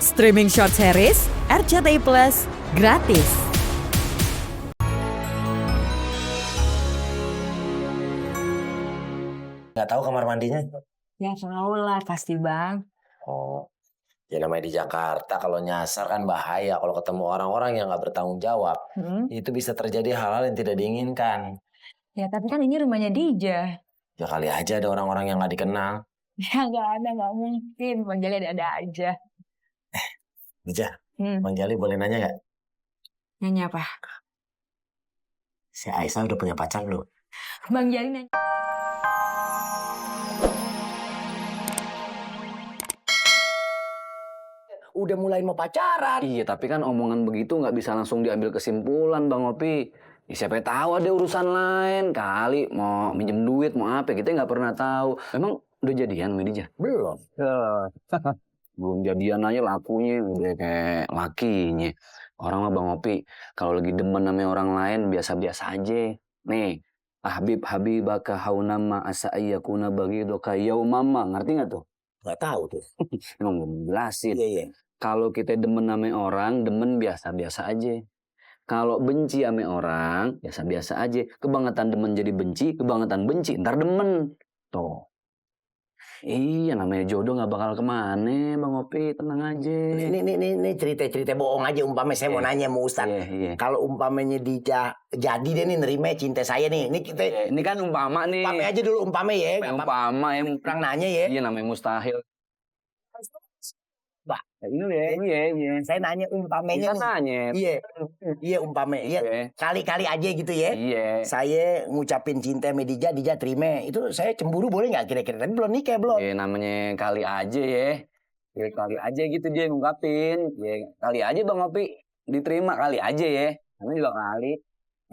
Streaming short series RCTI Plus gratis. Nggak tahu kamar mandinya? Ya tahu lah pasti bang. Oh, ya namanya di Jakarta kalau nyasar kan bahaya. Kalau ketemu orang-orang yang nggak bertanggung jawab, itu bisa terjadi hal-hal yang tidak diinginkan. Ya tapi kan ini rumahnya Dija. Ya kali aja ada orang-orang yang nggak dikenal. Ya nggak ada, nggak mungkin. Bang Jali ada aja. Dija, Bang Jali boleh nanya nggak? Nanya apa? Si Aisyah udah punya pacar belum? Bang Jali nanya. Udah mulai mau pacaran. Iya, tapi kan omongan begitu nggak bisa langsung diambil kesimpulan, Bang Opi. Ya, siapa tahu ada urusan lain kali, mau minjem duit, mau apa, kita nggak pernah tahu. Emang udah jadian, Medija? Belum. Belum jadian aja lakunya udah kayak lakinya. Orang mah Bang Opi, kalau lagi demen sama orang lain biasa-biasa aja. Nih, Habibaka haunama asa ayyakuna bagidoka yaumama, ngerti nggak tuh? Nggak tahu tuh. Emang belum jelasin. Iya. Kalau kita demen sama orang, demen biasa-biasa aja. Kalau benci sama orang, biasa-biasa aja. Kebangetan demen jadi benci, kebangetan benci, ntar demen. Tuh. Iya, namanya jodoh gak bakal kemana, Bang Opi. Tenang aja. Ini cerita-cerita bohong aja. Umpamanya saya mau nanya sama Ustaz. Iya. Kalau umpamanya jadi deh nih nerima cinta saya nih. Ini kita Ini kan umpama nih. umpamanya aja dulu umpamanya ya. Umpama ya. Orang nanya ya. Iya, namanya mustahil. Bah, Iya. saya nanya umpamanya Kita nih. nanya. Iya umpamanya. Iya. Iya. Kali-kali aja gitu ya. Iya. Saya ngucapin cinta sama Dija terima. Itu saya cemburu boleh nggak kira-kira? Tapi belum nikah belum. Ya, namanya kali aja ya. Ya, kali aja gitu dia ngungkapin. Ya, kali aja Bang Opi. Diterima kali aja ya. Namanya juga kali.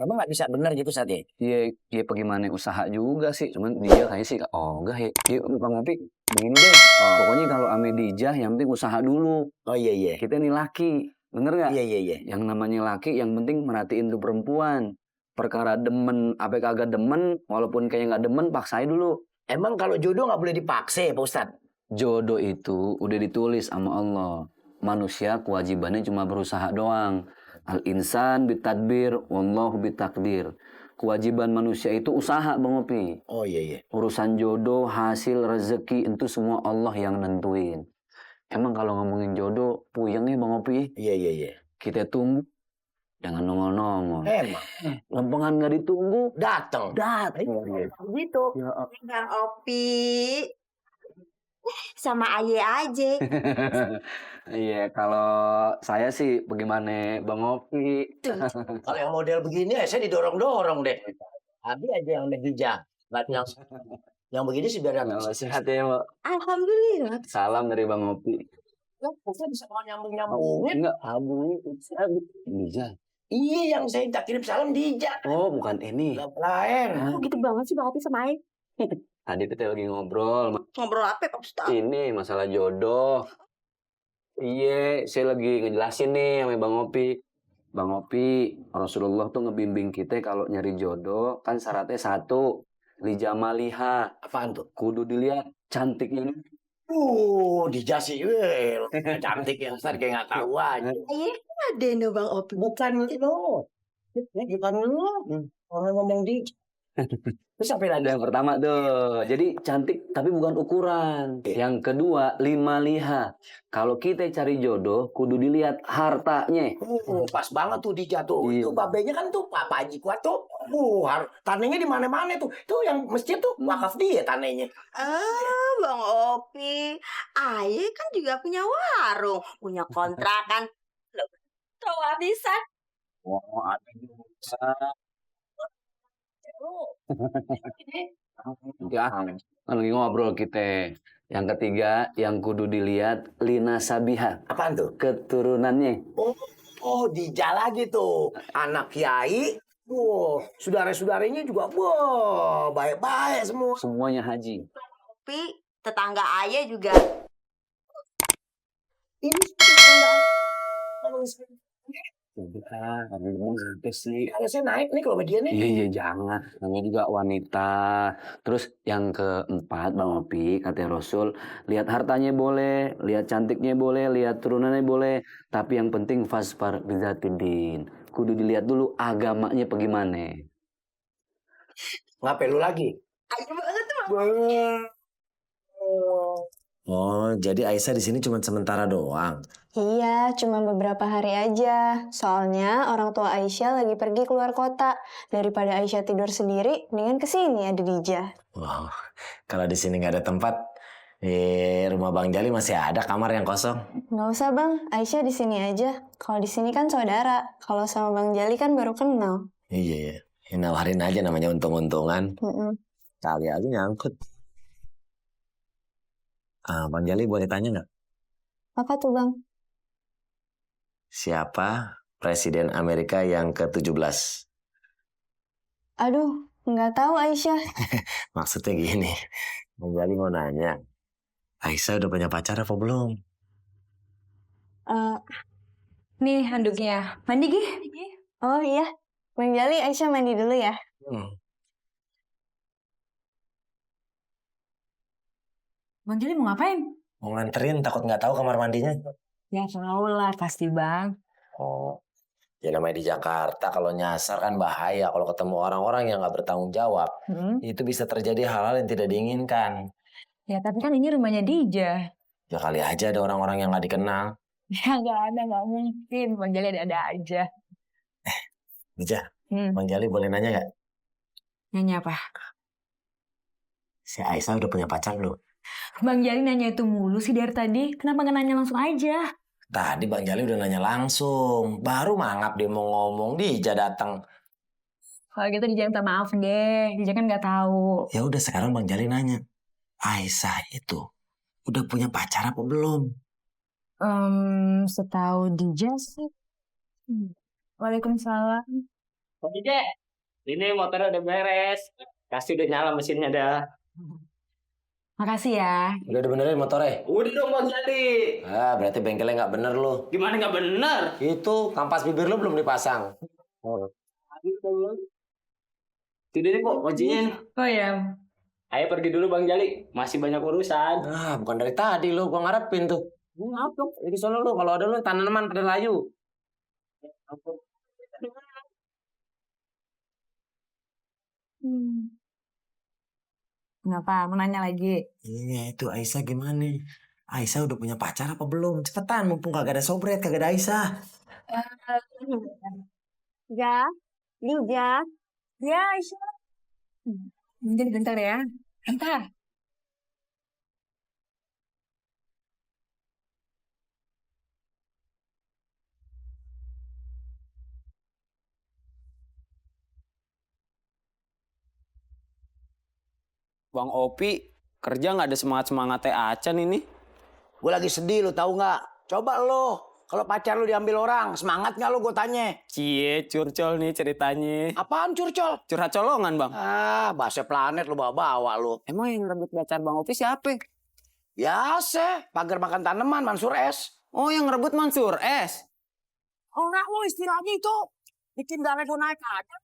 Emang nggak bisa bener gitu saat ya? Iya bagaimana usaha juga sih. Cuman dia kayaknya sih, enggak ya. Dia Bang Opi, begini deh. Pokoknya kalau ame Dijah, yang penting usaha dulu. Oh iya. Kita nih laki. Bener nggak? Iya. Yang namanya laki, yang penting merhatiin tuh perempuan. Perkara demen, apa kagak demen, walaupun kayak nggak demen, paksain dulu. Emang kalau jodoh nggak boleh dipaksa ya Pak Ustadz? Jodoh itu udah ditulis sama Allah. Manusia kewajibannya cuma berusaha doang. Al-insan bitadbir, wallahu bitakdir. Kewajiban manusia itu usaha, Bang Opi. Oh iya. Urusan jodoh, hasil, rezeki, itu semua Allah yang nentuin. Emang kalau ngomongin jodoh, puyeng nih Bang Opi. Iya. Kita tunggu, jangan nongol-nongol. Emang Lempengan nggak ditunggu, datang. Gitu. Bang Opi sama Aye aja. Iya, kalau saya sih bagaimana Bang Opi? Kalau yang model begini saya didorong-dorong deh. Habis aja yang Dija. Yang begini sih biar Kalau sehat ya, Mbak. Alhamdulillah. Salam dari Bang Opi. Saya bisa mau nyambung-nyambungin. Enggak, Dija. Iya, yang saya tak kirim salam Dija. Oh, bukan ini. Lain. Kok gitu banget sih Bang Opi sama Aye? Tadi kita lagi ngobrol. Ngobrol apa Pak Ustaz? Ini masalah jodoh. Iya, saya lagi ngejelasin nih sama Bang Opi. Bang Opi, Rasulullah tuh ngebimbing kita kalau nyari jodoh, kan syaratnya satu, lijamaliha. Apaan tuh? Kudu dilihat cantiknya nih. Dija sih. Cantik ya. Ustaz kayak nggak tahu aja. Aye ada no Bang Opi. Bukan lo. Bukan lo. Orang ngomong Dija. Terus sampai Ada yang pertama tuh, jadi cantik tapi bukan ukuran. Yang kedua, lima liha. Kalau kita cari jodoh, kudu dilihat hartanya. pas banget tuh Dija tuh. Iya. Itu babenya kan tuh Pak Haji Kuat tuh. Tanahnya di mana-mana tuh. Itu yang masjid tuh wakaf dia tanahnya. Bang Opi, Aye kan juga punya warung, punya kontrakan. Loh, tahu habisan? Oh, ada juga. Ya, kan lagi ngobrol kita. Yang ketiga, yang kudu dilihat lina sabiha, Apaan tuh? keturunannya. Dija lagi tuh. Anak kiai. Saudara-saudaranya juga baik-baik semua. Semuanya haji. Opi, tetangga Aye juga. Ini tetangga. Udah, kamu ngomong santai sih. Harusnya naik nih kalau media nih. Iya, jangan. Namanya juga wanita. Terus yang keempat, Bang Opi, kata Rasul, lihat hartanya boleh, lihat cantiknya boleh, lihat turunannya boleh. Tapi yang penting fasfar bizatidin. Kudu dilihat dulu agamanya bagaimana. Ngapain lu lagi? Ayo banget tuh, Bang. Oh, jadi Aisyah di sini cuma sementara doang. Iya, cuma beberapa hari aja. Soalnya orang tua Aisyah lagi pergi keluar kota. Daripada Aisyah tidur sendiri, mendingan kesini ada Dija. Wow, kalau di sini nggak ada tempat, di rumah Bang Jali masih ada kamar yang kosong. Nggak usah bang, Aisyah di sini aja. Kalau di sini kan saudara. Kalau sama Bang Jali kan baru kenal. Iya, ya. Nawarin aja namanya untung-untungan. Mm-mm. Kali aja nyangkut. Bang Jali boleh tanya nggak? Apa tuh bang? Siapa Presiden Amerika yang ke-17? Aduh, nggak tahu Aisyah. Maksudnya gini, Bang Jali mau nanya. Aisyah udah punya pacar apa belum? Nih handuknya. Mandi Gi. Oh iya, Bang Jali Aisyah mandi dulu ya. Bang Jali mau ngapain? Mau nganterin, takut nggak tahu kamar mandinya. Ya tahu lah pasti bang. Oh, ya namanya di Jakarta kalau nyasar kan bahaya. Kalau ketemu orang-orang yang nggak bertanggung jawab, itu bisa terjadi hal-hal yang tidak diinginkan. Ya tapi kan ini rumahnya Dija. Ya kali aja ada orang-orang yang nggak dikenal. Ya nggak ada, nggak mungkin. Bang Jali ada aja. Dija, Bang Jali boleh nanya nggak? Nanya apa? Si Aisyah udah punya pacar belum? Bang Jali nanya itu mulu sih dari tadi. Kenapa nggak nanya langsung aja? Tadi Bang Jali udah nanya langsung. Baru mangap dia mau ngomong, Dija datang. Kalau gitu Dija minta maaf deh. Dija kan nggak tahu. Ya udah sekarang Bang Jali nanya. Aisyah itu udah punya pacar apa belum? Setahu Dija sih. Waalaikumsalam. Pak Dije, ini motornya udah beres. Kasih udah nyala mesinnya dah. Makasih ya. Udah dibenerin motornya? Udah dong Bang Jali. Berarti bengkelnya nggak bener lo. Gimana nggak bener? Itu kampas bibir lo belum dipasang. Sudah deh kok kuncinya nih. Oh ya. Ayo pergi dulu Bang Jali. Masih banyak urusan. Bukan dari tadi lo, gua ngarepin tuh. Ngapa? Jadi sono lo, kalau ada lo tanaman pada layu. Kenapa? Mau nanya lagi? Iya, itu Aisyah gimana? Aisyah udah punya pacar apa belum? Cepetan, mumpung kagak ada sobret, kagak ada Aisyah. Ya, Dija. Ya, Aisyah. Mungkin bentar ya. Bentar. Bang Opi, kerja nggak ada semangat-semangatnya Acan ini. Gue lagi sedih, lu tahu nggak? Coba lo, kalau pacar lu diambil orang, semangat nggak lo gue tanya? Cie, curcol nih ceritanya. Apaan curcol? Curhat colongan Bang. Bahasa planet lu bawa-bawa lu. Emang yang rebut pacar Bang Opi siapa? Biasa, pagar makan tanaman, Mansur S. Oh, yang rebut Mansur S. Enggak lo istilahnya itu. Bikin darah gue naik aja.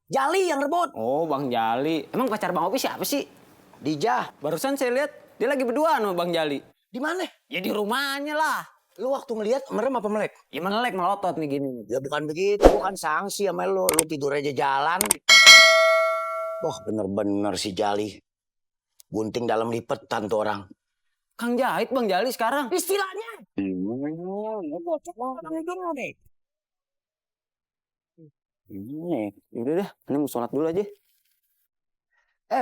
Jali yang rebut. Oh, Bang Jali. Emang pacar Bang Opi siapa sih? Dija. Barusan saya lihat dia lagi berduaan sama Bang Jali. Di mana? Ya di rumahnya lah. Lu waktu ngeliat merem apa melek? Ya melek melotot nih gini. Ya bukan begitu, bukan sanksi sama lu. Lu tidur aja jalan. Wah bener-bener si Jali. Gunting dalam lipetan tuh orang. Kang jahit Bang Jali sekarang. Istilahnya. Udah deh, ini mau sholat dulu aja.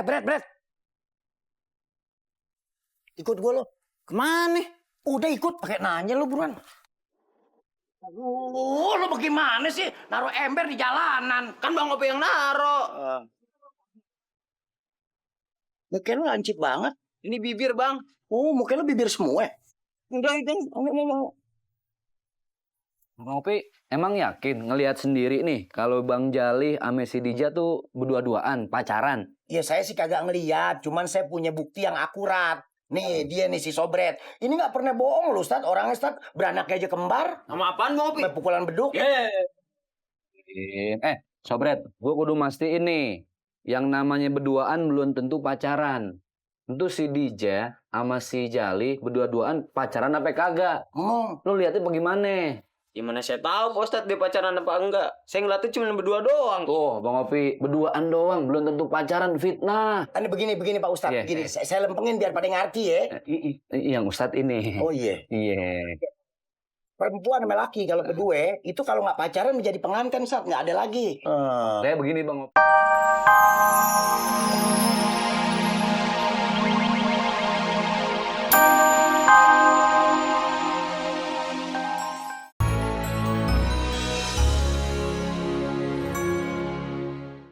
Brad. Ikut gue lo. Kemana? Udah ikut, pakai nanya lu buruan. Lu bagaimana sih? Naruh ember di jalanan. Kan Bang Opi yang naro. Mungkin lu lancip banget. Ini bibir Bang. Oh, mungkin lu bibir semua. Udah itu. Bang Opi, emang yakin ngelihat sendiri nih kalau Bang Jali sama si Dija tuh berdua-duaan, pacaran? Ya saya sih kagak ngeliat, cuman saya punya bukti yang akurat. Nih dia nih si Sobret. Ini nggak pernah bohong loh Ustad. Orangnya Ustad beranaknya aja kembar. Sama apaan Bang Opi? Sampai pukulan beduk. mastiin. Sobret, gue kudu mastiin nih. Yang namanya berduaan belum tentu pacaran. Tentu si Dija sama si Jali berdua-duaan pacaran apa kagak? Lu lihatnya bagaimana? Gimana saya tahu Pak Ustadz dia pacaran apa enggak? Saya ngeliatnya cuma berdua doang. Tuh, Bang Opi, berduaan doang, belum tentu pacaran, fitnah. Ini begini Pak Ustadz, Iya. begini. Saya lempengin biar pada ngerti ya. Yang Ustadz ini. Oh iya. Iya. Perempuan sama laki kalau berdua itu kalau nggak pacaran menjadi pengantin, Ustadz, nggak ada lagi. Kayak begini, Bang Opi.